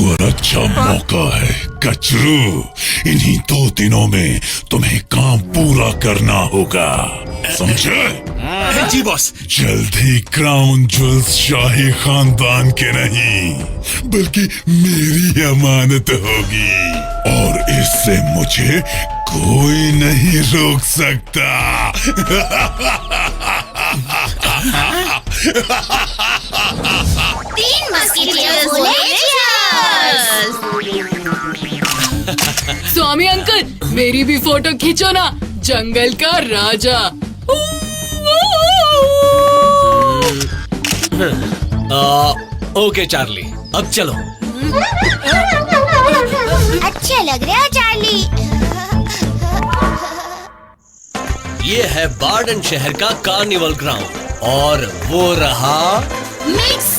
और अच्छा मौका है कचरू। इन्हीं 2 दिनों में तुम्हें काम पूरा करना होगा, समझे? जी बॉस। जल्दी क्राउन ज्वेल्स शाही खानदान के नहीं बल्कि मेरी अमानत होगी, और इससे मुझे कोई नहीं रोक सकता। तीन मस्केटियर्स बोले cheers! स्वामी अंकल, मेरी भी फोटो खींचो ना, जंगल का राजा। ओके चार्ली, अब चलो। अच्छा लग रहा है चार्ली। ये है बार्डन शहर का कार्निवल ग्राउंड, और वो रहा मिक्स